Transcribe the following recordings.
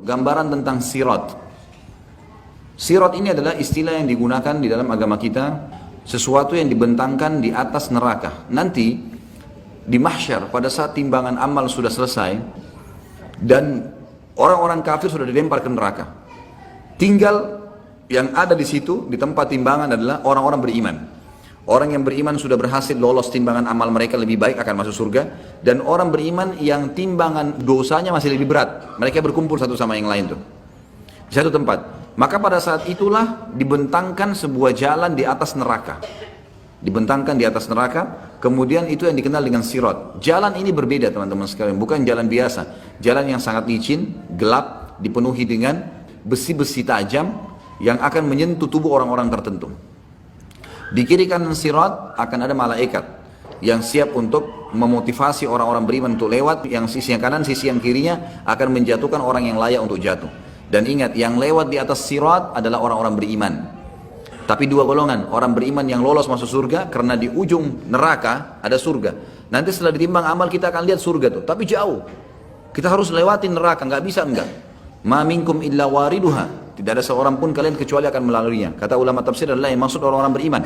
gambaran tentang sirat. Sirat ini adalah istilah yang digunakan di dalam agama kita, sesuatu yang dibentangkan di atas neraka. Nanti di mahsyar pada saat timbangan amal sudah selesai dan orang-orang kafir sudah dilempar ke neraka, tinggal yang ada di situ di tempat timbangan adalah orang-orang beriman. Orang yang beriman sudah berhasil lolos timbangan amal mereka lebih baik akan masuk surga, dan orang beriman yang timbangan dosanya masih lebih berat, mereka berkumpul satu sama yang lain tuh di satu tempat. Maka pada saat itulah dibentangkan sebuah jalan di atas neraka. Dibentangkan di atas neraka, kemudian itu yang dikenal dengan sirat. Jalan ini berbeda teman-teman sekalian, bukan jalan biasa. Jalan yang sangat licin, gelap, dipenuhi dengan besi-besi tajam yang akan menyentuh tubuh orang-orang tertentu. Di kiri kanan sirat akan ada malaikat yang siap untuk memotivasi orang-orang beriman untuk lewat. Yang sisi yang kanan, sisi yang kirinya akan menjatuhkan orang yang layak untuk jatuh. Dan ingat, yang lewat di atas sirat adalah orang-orang beriman. Tapi dua golongan, orang beriman yang lolos masuk surga karena di ujung neraka ada surga. Nanti setelah ditimbang amal kita akan lihat surga tuh, tapi jauh. Kita harus lewatin neraka, nggak bisa enggak. Ma minkum illa wariduha. Tidak ada seorang pun kalian kecuali akan melaluinya. Kata ulama tafsir adalah yang maksud orang-orang beriman.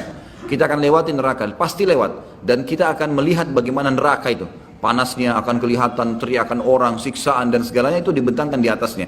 Kita akan lewatin neraka, pasti lewat. Dan kita akan melihat bagaimana neraka itu. Panasnya akan kelihatan, teriakan orang, siksaan dan segalanya itu dibentangkan di atasnya.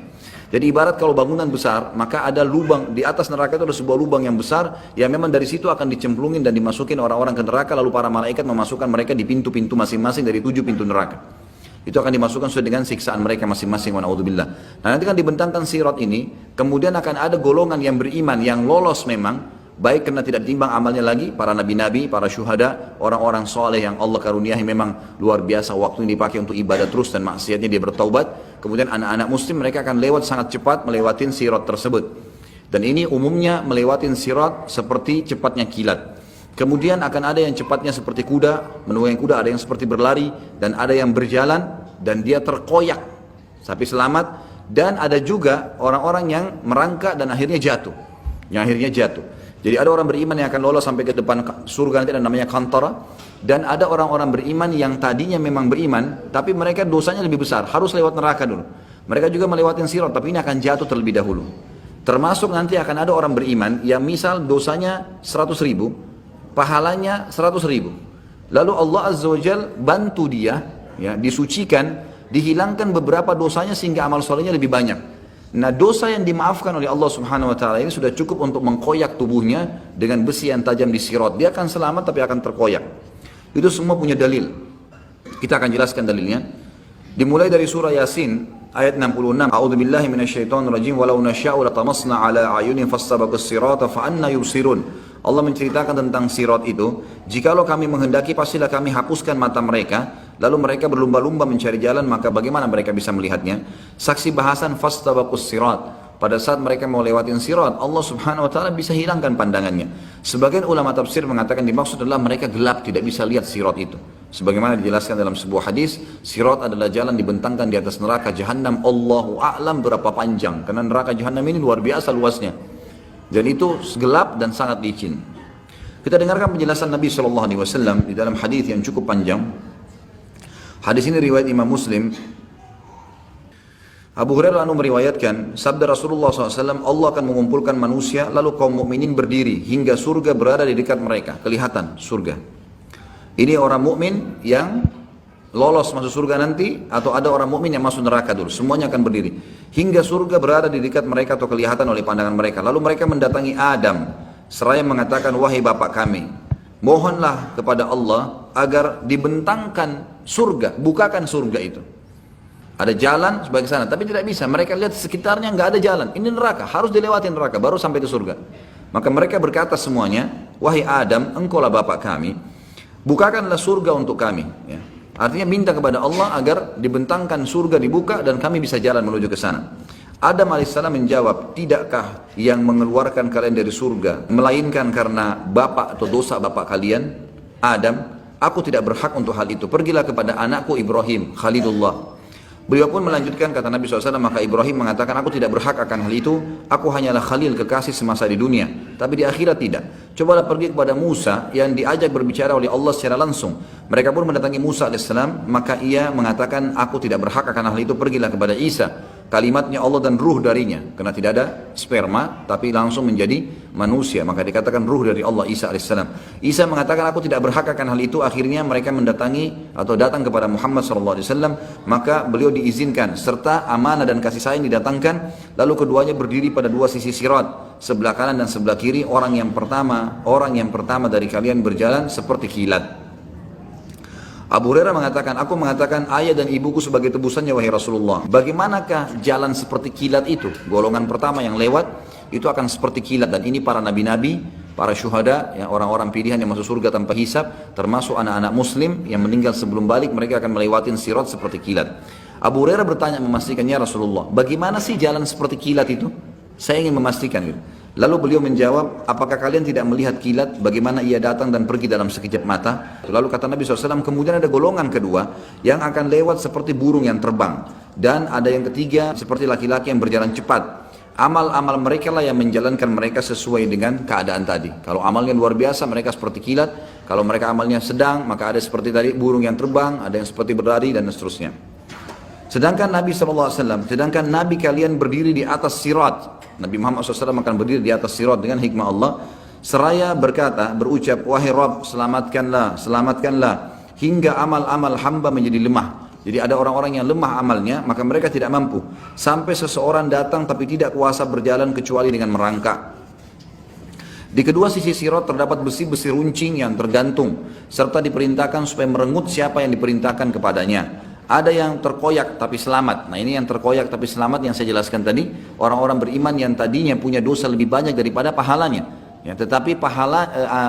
Jadi ibarat kalau bangunan besar, maka ada lubang di atas neraka itu, ada sebuah lubang yang besar yang memang dari situ akan dicemplungin dan dimasukin orang-orang ke neraka, lalu para malaikat memasukkan mereka di pintu-pintu masing-masing dari 7 pintu neraka. Itu akan dimasukkan sesuai dengan siksaan mereka masing-masing. Wa'udzubillah. Nah, nanti kan dibentangkan sirat ini, kemudian akan ada golongan yang beriman yang lolos memang, baik karena tidak ditimbang amalnya lagi, para nabi-nabi, para syuhada, orang-orang soleh yang Allah karuniahi memang luar biasa, waktu yang dipakai untuk ibadah terus dan maksiatnya dia bertaubat. Kemudian anak-anak muslim mereka akan lewat sangat cepat melewatin sirat tersebut. Dan ini umumnya melewatin sirat seperti cepatnya kilat. Kemudian akan ada yang cepatnya seperti kuda, menunggangi kuda, ada yang seperti berlari, dan ada yang berjalan dan dia terkoyak tapi selamat, dan ada juga orang-orang yang merangkak dan akhirnya jatuh. Jadi ada orang beriman yang akan lolos sampai ke depan surga nanti, dan namanya kantara. Dan ada orang-orang beriman yang tadinya memang beriman, tapi mereka dosanya lebih besar, harus lewat neraka dulu. Mereka juga melewati sirat, tapi ini akan jatuh terlebih dahulu. Termasuk nanti akan ada orang beriman yang misal dosanya 100.000, pahalanya 100.000. Lalu Allah Azza wa Jal bantu dia, ya, disucikan, dihilangkan beberapa dosanya sehingga amal solehnya lebih banyak. Nah, dosa yang dimaafkan oleh Allah Subhanahu wa taala ini sudah cukup untuk mengkoyak tubuhnya dengan besi yang tajam di sirat. Dia akan selamat tapi akan terkoyak. Itu semua punya dalil. Kita akan jelaskan dalilnya. Dimulai dari surah Yasin ayat 66. A'udzubillahi minasyaitonir rajim. Walau nasya'u latamasna 'ala a'yunihim fastabaqus sirata fa anna yubsirun. Allah menceritakan tentang sirat itu. Jikalau kami menghendaki, pastilah kami hapuskan mata mereka, lalu mereka berlumba-lumba mencari jalan, maka bagaimana mereka bisa melihatnya? Saksi bahasan fastabaqus sirat. Pada saat mereka mau lewatin sirat, Allah Subhanahu wa taala bisa hilangkan pandangannya. Sebagian ulama tafsir mengatakan dimaksud adalah mereka gelap, tidak bisa lihat sirat itu. Sebagaimana dijelaskan dalam sebuah hadis, sirat adalah jalan dibentangkan di atas neraka Jahannam. Allahu a'lam berapa panjang, karena neraka Jahannam ini luar biasa luasnya. Dan itu gelap dan sangat licin. Kita dengarkan penjelasan Nabi SAW di dalam hadis yang cukup panjang. Hadis ini riwayat Imam Muslim. Abu Hurairah meriwayatkan sabda Rasulullah SAW, Allah akan mengumpulkan manusia, lalu kaum mukminin berdiri hingga surga berada di dekat mereka, kelihatan surga. Ini orang mukmin yang lolos masuk surga nanti, atau ada orang mukmin yang masuk neraka dulu, semuanya akan berdiri hingga surga berada di dekat mereka atau kelihatan oleh pandangan mereka. Lalu mereka mendatangi Adam seraya mengatakan, wahai bapak kami, mohonlah kepada Allah agar dibentangkan surga, bukakan surga itu. Ada jalan sebagai sana, tapi tidak bisa. Mereka lihat sekitarnya nggak ada jalan. Ini neraka, harus dilewati neraka baru sampai ke surga. Maka mereka berkata semuanya, wahai Adam, engkaulah bapak kami, bukakanlah surga untuk kami. Ya. Artinya minta kepada Allah agar dibentangkan surga dibuka dan kami bisa jalan menuju ke sana. Adam alaihissalam menjawab, tidakkah yang mengeluarkan kalian dari surga melainkan karena bapak atau dosa bapak kalian? Adam, aku tidak berhak untuk hal itu. Pergilah kepada anakku Ibrahim, Khalilullah. Beliau pun melanjutkan, kata Nabi SAW, maka Ibrahim mengatakan, aku tidak berhak akan hal itu, aku hanyalah Khalil, kekasih semasa di dunia, tapi di akhirat tidak. Cobalah pergi kepada Musa yang diajak berbicara oleh Allah secara langsung. Mereka pun mendatangi Musa AS, maka ia mengatakan, aku tidak berhak akan hal itu, pergilah kepada Isa. kalimatnya Allah dan ruh darinya, karena tidak ada sperma tapi langsung menjadi manusia, maka dikatakan ruh dari Allah Isa alaihissalam. Isa mengatakan aku tidak berhak akan hal itu. Akhirnya mereka mendatangi atau datang kepada Muhammad SAW, maka beliau diizinkan serta amanah dan kasih sayang didatangkan. Lalu keduanya berdiri pada dua sisi sirat, sebelah kanan dan sebelah kiri. Orang yang pertama dari kalian berjalan seperti kilat. Abu Hurairah mengatakan, aku mengatakan ayah dan ibuku sebagai tebusannya wahai Rasulullah. Bagaimanakah jalan seperti kilat itu? Golongan pertama yang lewat itu akan seperti kilat, dan ini para nabi-nabi, para syuhada, yang orang-orang pilihan yang masuk surga tanpa hisab, termasuk anak-anak muslim yang meninggal sebelum balik, mereka akan melewati sirat seperti kilat. Abu Hurairah bertanya memastikannya Rasulullah, bagaimana sih jalan seperti kilat itu? Saya ingin memastikan gitu. Lalu beliau menjawab, apakah kalian tidak melihat kilat bagaimana ia datang dan pergi dalam sekejap mata? Lalu kata Nabi SAW, kemudian ada golongan kedua yang akan lewat seperti burung yang terbang. Dan ada yang ketiga seperti laki-laki yang berjalan cepat. Amal-amal mereka lah yang menjalankan mereka sesuai dengan keadaan tadi. Kalau amalnya luar biasa, mereka seperti kilat. Kalau mereka amalnya sedang, maka ada seperti tadi burung yang terbang, ada yang seperti berlari dan seterusnya. Sedangkan Nabi SAW, sedangkan Nabi kalian berdiri di atas sirat. Nabi Muhammad SAW akan berdiri di atas sirat dengan hikmah Allah. Seraya berucap, wahai Rabb, selamatkanlah, hingga amal-amal hamba menjadi lemah. Jadi ada orang-orang yang lemah amalnya, maka mereka tidak mampu. Sampai seseorang datang tapi tidak kuasa berjalan kecuali dengan merangkak. Di kedua sisi sirat terdapat besi-besi runcing yang tergantung, serta diperintahkan supaya merengut siapa yang diperintahkan kepadanya. Ada yang terkoyak tapi selamat. Nah ini yang terkoyak tapi selamat yang saya jelaskan tadi, orang-orang beriman yang tadinya punya dosa lebih banyak daripada pahalanya. Ya, tetapi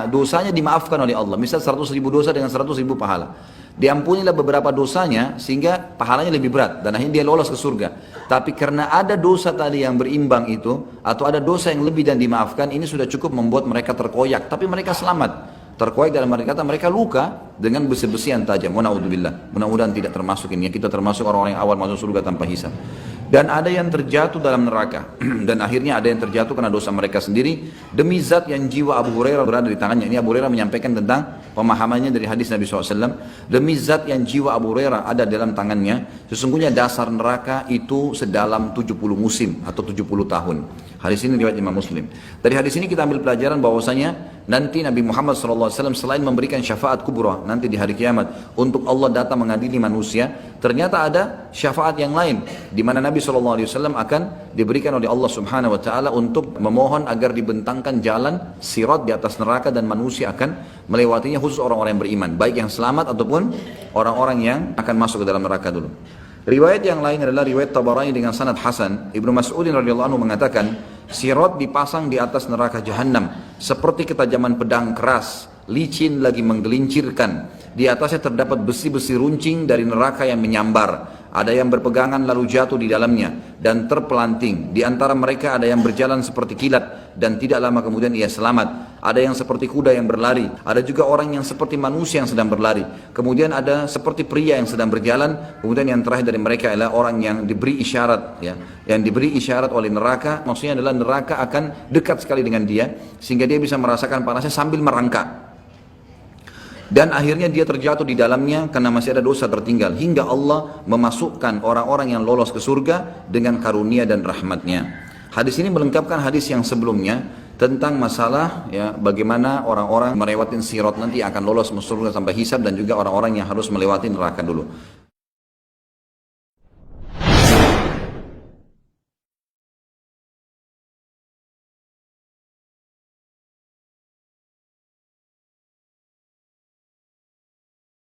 dosanya dimaafkan oleh Allah. Misal 100.000 dosa dengan 100.000 pahala. Diampunilah beberapa dosanya sehingga pahalanya lebih berat dan akhirnya dia lolos ke surga. Tapi karena ada dosa tadi yang berimbang itu, atau ada dosa yang lebih dan dimaafkan, ini sudah cukup membuat mereka terkoyak. Tapi mereka selamat. Terkoyak dalam arti kata mereka luka dengan besi-besi yang tajam. Mudah-mudahan tidak termasuk ini. Kita termasuk orang-orang yang awal masuk surga tanpa hisab. Dan ada yang terjatuh dalam neraka. Dan akhirnya ada yang terjatuh karena dosa mereka sendiri. Demi zat yang jiwa Abu Hurairah berada di tangannya. Ini Abu Hurairah menyampaikan tentang pemahamannya dari hadis Nabi SAW. Demi zat yang jiwa Abu Hurairah ada dalam tangannya. Sesungguhnya dasar neraka itu sedalam 70 musim atau 70 tahun. Hadis ini riwayat Imam Muslim. Dari hadis ini kita ambil pelajaran bahwasanya nanti Nabi Muhammad SAW selain memberikan syafaat kubra nanti di hari kiamat untuk Allah datang mengadili manusia, ternyata ada syafaat yang lain di mana Nabi SAW akan diberikan oleh Allah Subhanahu Wa Taala untuk memohon agar dibentangkan jalan sirat di atas neraka dan manusia akan melewatinya, khusus orang-orang yang beriman, baik yang selamat ataupun orang-orang yang akan masuk ke dalam neraka dulu. Riwayat yang lain adalah riwayat Tabarani dengan sanad hasan. Ibnu Mas'udin radhiyallahu anhu mengatakan, sirat dipasang di atas neraka jahanam seperti ketajaman pedang keras, licin lagi menggelincirkan. Di atasnya terdapat besi-besi runcing dari neraka yang menyambar. Ada yang berpegangan lalu jatuh di dalamnya dan terpelanting. Di antara mereka ada yang berjalan seperti kilat dan tidak lama kemudian ia selamat. Ada yang seperti kuda yang berlari. Ada juga orang yang seperti manusia yang sedang berlari. Kemudian ada seperti pria yang sedang berjalan. Kemudian yang terakhir dari mereka adalah orang yang diberi isyarat, ya, yang diberi isyarat oleh neraka. Maksudnya adalah neraka akan dekat sekali dengan dia sehingga dia bisa merasakan panasnya sambil merangkak. Dan akhirnya dia terjatuh di dalamnya karena masih ada dosa tertinggal, hingga Allah memasukkan orang-orang yang lolos ke surga dengan karunia dan rahmatnya. Hadis ini melengkapkan hadis yang sebelumnya tentang masalah, ya, bagaimana orang-orang melewati sirat nanti akan lolos masuk surga sampai hisab, dan juga orang-orang yang harus melewati neraka dulu.